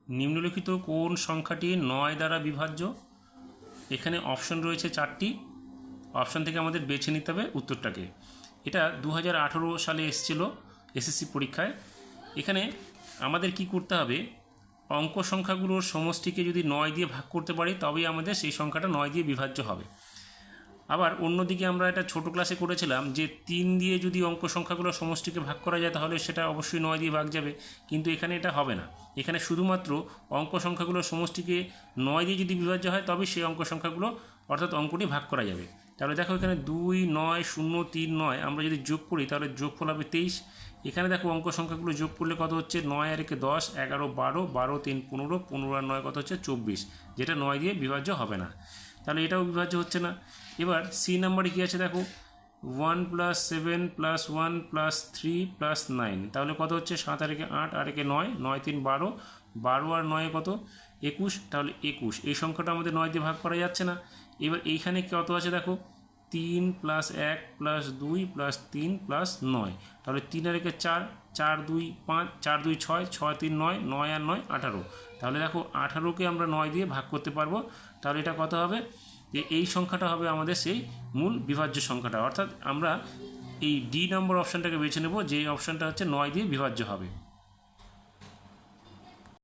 নিম্নলিখিত কোন সংখ্যাটি 9 দ্বারা বিভাজ্য? এখানে অপশন রয়েছে 4টি। অপশন থেকে আমাদের বেছে নিতে হবে উত্তরটাকে। এটা 2018 সালে এসেছিল এসএসসি পরীক্ষায়। এখানে আমাদের কি করতে হবে, অঙ্ক সংখ্যাগুলোর সমষ্টিকে যদি 9 দিয়ে ভাগ করতে পারি তবেই আমাদের সেই সংখ্যাটা 9 দিয়ে বিভাজ্য হবে। আবার অন্যদিকে আমরা এটা ছোট ক্লাসে করেছিলাম যে 3 দিয়ে যদি অঙ্ক সংখ্যাগুলোর সমষ্টিকে ভাগ করা যায় তাহলে সেটা অবশ্যই 9 দিয়ে ভাগ যাবে, কিন্তু এখানে এটা হবে না। এখানে শুধুমাত্র অঙ্ক সংখ্যাগুলোর সমষ্টিকে 9 দিয়ে যদি বিভাজ্য হয় তবেই সেই অঙ্ক সংখ্যাগুলো অর্থাৎ অঙ্কটি ভাগ করা যাবে। তাহলে দেখো এখানে 2, 9, 0, 3, 9 আমরা যদি যোগ করি তাহলে যোগফল হবে 23। এখানে দেখো অঙ্ক সংখ্যাগুলো যোগ করলে কত হচ্ছে, 9 আর 1 10, 11 12, 12 3 15, 15 আর 9 কত হচ্ছে 24, যেটা 9 দিয়ে বিভাজ্য হবে না। তাহলে এটাও বিভাজ্য হচ্ছে না। এবার সি নাম্বারে কী আছে দেখো, 1 + 7 + 1 + 3 + 9, তাহলে কত হচ্ছে 7 আর 1 8 আর 1 9, 9 3 12, 12 আর 9 কত 21, তাহলে 21। এই সংখ্যাটা আমাদের 9 দিয়ে ভাগ করা যাচ্ছে না। এবার এইখানে কত আছে দেখো, 3 + 1 + 2 + 3 + 9, তাহলে 3 আর 1 4, 4 2 5, 4 2 6, 6 3 9, 9 আর 9 18, তাহলে দেখো 18কে আমরা 9 দিয়ে ভাগ করতে পারবো। তাহলে এটা কত হবে, যে এই সংখ্যাটা হবে আমাদের সেই মূল বিভাজ্য সংখ্যাটা। অর্থাৎ আমরা এই ডি নম্বর অপশানটাকে বেছে নেব, যে অপশানটা হচ্ছে 9 দিয়ে বিভাজ্য হবে।